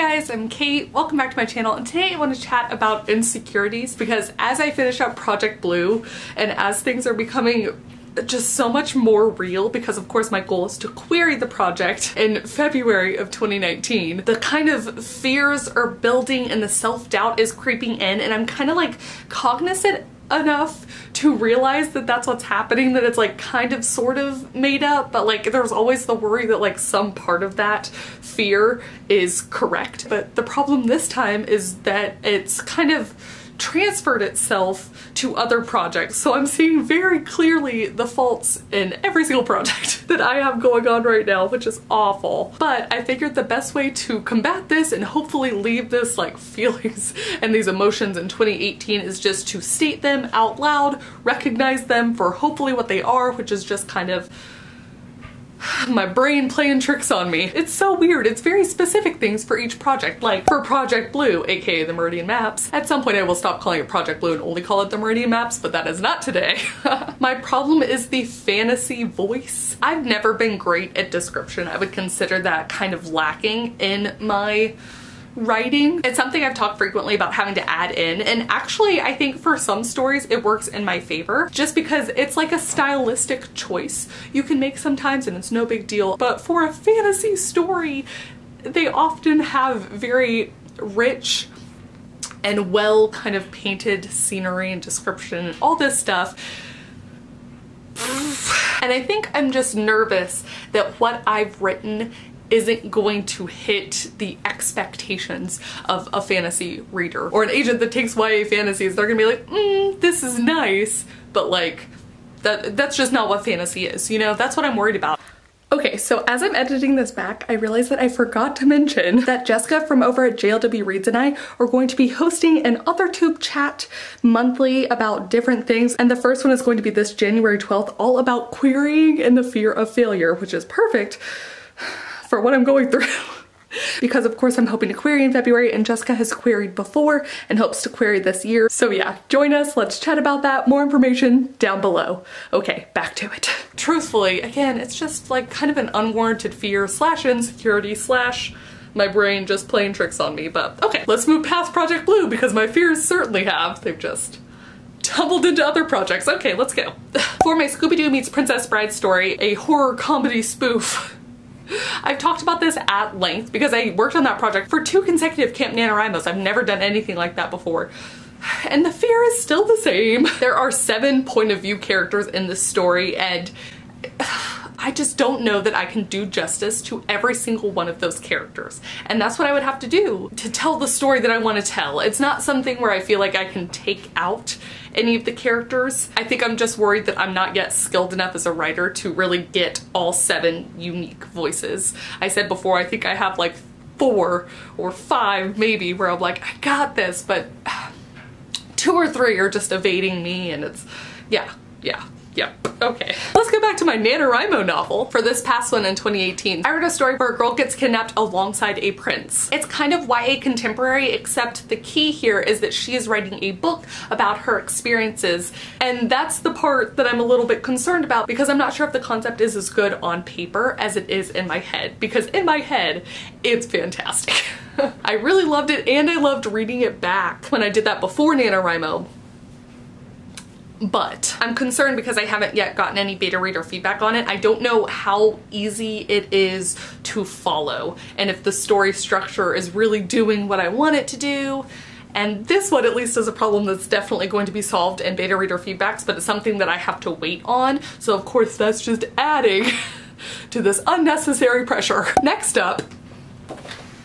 guys, I'm Kate. Welcome back to my channel, and today I want to chat about insecurities because as I finish up Project Blue and as things are becoming just so much more real, because of course my goal is to query the project in February of 2019, the kind of fears are building and the self-doubt is creeping in, and I'm kind of like cognizant enough to realize that that's what's happening, that it's like kind of sort of made up, but like there's always the worry that like some part of that fear is correct. But the problem this time is that it's kind of transferred itself to other projects. So I'm seeing very clearly the faults in every single project that I have going on right now, which is awful. But I figured the best way to combat this and hopefully leave this like feelings and these emotions in 2018 is just to state them out loud, recognize them for hopefully what they are, which is just kind of my brain playing tricks on me. It's so weird. It's very specific things for each project. Like for Project Blue, aka the Meridian Maps, at some point I will stop calling it Project Blue and only call it the Meridian Maps, but that is not today. My problem is the fantasy voice. I've never been great at description. I would consider that kind of lacking in my writing. It's something I've talked frequently about having to add in, and actually I think for some stories it works in my favor just because it's like a stylistic choice you can make sometimes and it's no big deal. But for a fantasy story, they often have very rich and well kind of painted scenery and description and all this stuff. And I think I'm just nervous that what I've written isn't going to hit the expectations of a fantasy reader or an agent that takes YA fantasies. They're gonna be like, this is nice, but like that's just not what fantasy is, you know? That's what I'm worried about. Okay, so as I'm editing this back, I realized that I forgot to mention that Jessica from over at JLW Reads and I are going to be hosting an authortube chat monthly about different things, and the first one is going to be this January 12th, all about querying and the fear of failure, which is perfect for what I'm going through. Because of course I'm hoping to query in February, and Jessica has queried before and hopes to query this year. So yeah, join us, let's chat about that. More information down below. Okay, back to it. Truthfully, again, it's just like kind of an unwarranted fear slash insecurity slash my brain just playing tricks on me. But okay, let's move past Project Blue because my fears certainly have. They've just tumbled into other projects. Okay, let's go. For my Scooby-Doo meets Princess Bride story, a horror comedy spoof, I've talked about this at length because I worked on that project for 2 consecutive Camp NaNoWriMos. I've never done anything like that before. And the fear is still the same. There are 7 point of view characters in this story, and I just don't know that I can do justice to every single one of those characters. And that's what I would have to do to tell the story that I want to tell. It's not something where I feel like I can take out any of the characters. I think I'm just worried that I'm not yet skilled enough as a writer to really get all 7 unique voices. I said before, I think I have like 4 or 5 maybe where I'm like, I got this, but 2 or 3 are just evading me, and it's, yeah. Okay. Let's go back to my NaNoWriMo novel. For this past one in 2018, I wrote a story where a girl gets kidnapped alongside a prince. It's kind of YA contemporary, except the key here is that she is writing a book about her experiences, and that's the part that I'm a little bit concerned about because I'm not sure if the concept is as good on paper as it is in my head, because in my head, it's fantastic. I really loved it, and I loved reading it back when I did that before NaNoWriMo. But I'm concerned because I haven't yet gotten any beta reader feedback on it. I don't know how easy it is to follow and if the story structure is really doing what I want it to do. And this one at least is a problem that's definitely going to be solved in beta reader feedbacks, but it's something that I have to wait on. So of course that's just adding to this unnecessary pressure. Next up,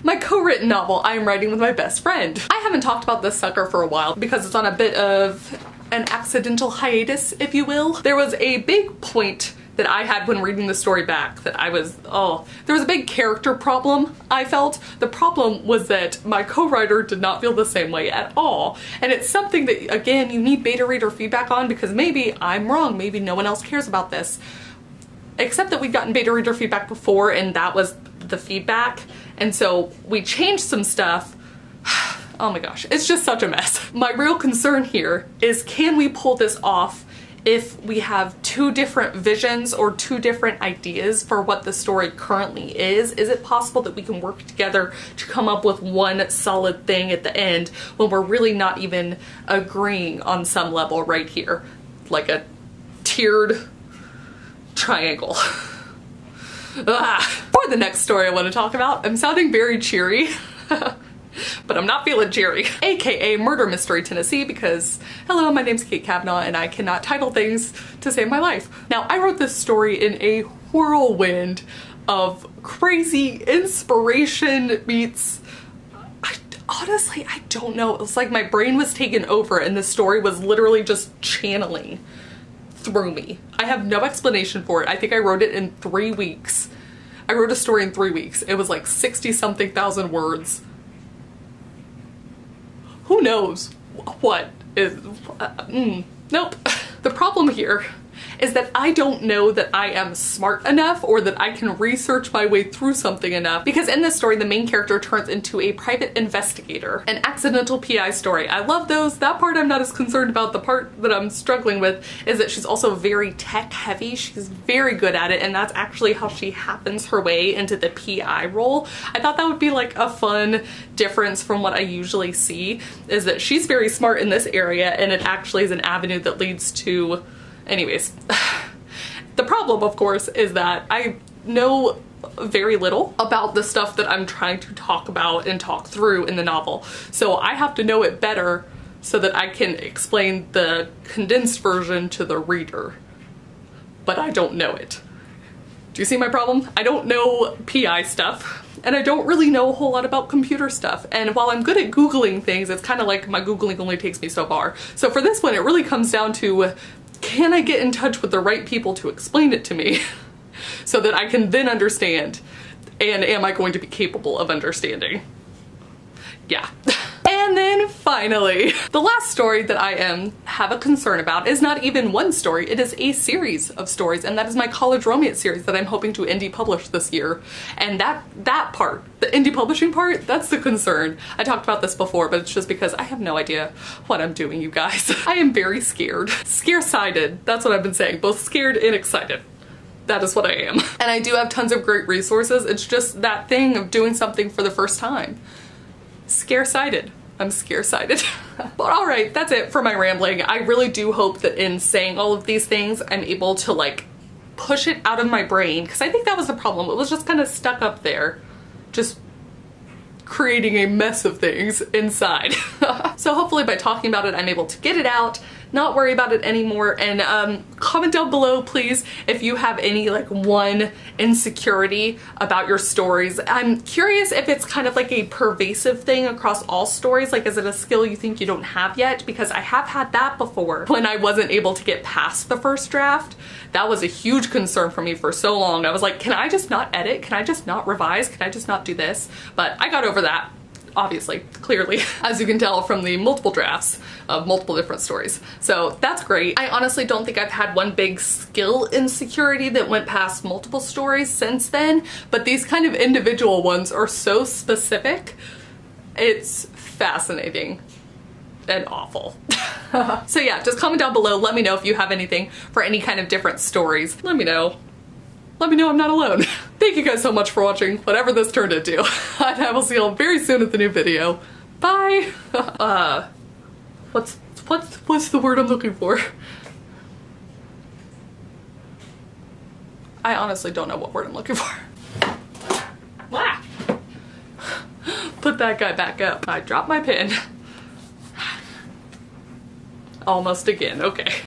my co-written novel I am writing with my best friend. I haven't talked about this sucker for a while because it's on a bit of an accidental hiatus, if you will. There was a big point that I had when reading the story back that I was, there was a big character problem, I felt. The problem was that my co-writer did not feel the same way at all. And it's something that, again, you need beta reader feedback on because maybe I'm wrong, maybe no one else cares about this. Except that we've gotten beta reader feedback before and that was the feedback. And so we changed some stuff. Oh my gosh, it's just such a mess. My real concern here is, can we pull this off if we have two different visions or two different ideas for what the story currently is it possible that we can work together to come up with one solid thing at the end when we're really not even agreeing on some level right here? Like a tiered triangle. For the next story I want to talk about, I'm sounding very cheery. But I'm not feeling cheery. AKA Murder Mystery Tennessee, because hello, my name's Kate Cavanaugh and I cannot title things to save my life. Now, I wrote this story in a whirlwind of crazy inspiration meets, honestly, I don't know. It was like my brain was taken over and the story was literally just channeling through me. I have no explanation for it. I think I wrote it in 3 weeks. I wrote a story in 3 weeks. It was like 60-something thousand words. Who knows what is, nope. The problem here is that I don't know that I am smart enough or that I can research my way through something enough, because in this story the main character turns into a private investigator, an accidental PI story. I love those. That part I'm not as concerned about. The part that I'm struggling with is that she's also very tech heavy. She's very good at it, and that's actually how she happens her way into the PI role. I thought that would be like a fun difference from what I usually see, is that she's very smart in this area and it actually is an avenue that leads to, anyways. The problem, of course, is that I know very little about the stuff that I'm trying to talk about and talk through in the novel. So I have to know it better so that I can explain the condensed version to the reader. But I don't know it. Do you see my problem? I don't know PI stuff, and I don't really know a whole lot about computer stuff. And while I'm good at Googling things, it's kind of like my Googling only takes me so far. So for this one, it really comes down to, can I get in touch with the right people to explain it to me so that I can then understand? And am I going to be capable of understanding? Yeah. And then finally, the last story that I have a concern about is not even one story, it is a series of stories, and that is my college romance series that I'm hoping to indie publish this year. And that part, the indie publishing part, that's the concern. I talked about this before, but it's just because I have no idea what I'm doing, you guys. I am very scared. Scare-sided, that's what I've been saying, both scared and excited. That is what I am. And I do have tons of great resources, it's just that thing of doing something for the first time. Scare-sided. I'm scare-sided. But alright, that's it for my rambling. I really do hope that in saying all of these things, I'm able to like push it out of my brain, because I think that was the problem. It was just kind of stuck up there, just creating a mess of things inside. So hopefully by talking about it, I'm able to get it out, not worry about it anymore, and comment down below please if you have any like one insecurity about your stories. I'm curious if it's kind of like a pervasive thing across all stories, like is it a skill you think you don't have yet? Because I have had that before when I wasn't able to get past the first draft. That was a huge concern for me for so long. I was like, can I just not edit? Can I just not revise? Can I just not do this? But I got over that. Obviously, clearly, as you can tell from the multiple drafts of multiple different stories. So that's great. I honestly don't think I've had one big skill insecurity that went past multiple stories since then, but these kind of individual ones are so specific. It's fascinating and awful. So yeah, just comment down below. Let me know if you have anything for any kind of different stories. Let me know. Let me know I'm not alone. Thank you guys so much for watching whatever this turned into. And I will see you all very soon at the new video. Bye! What's the word I'm looking for? I honestly don't know what word I'm looking for. Wow. Put that guy back up. I dropped my pen. Almost again, okay.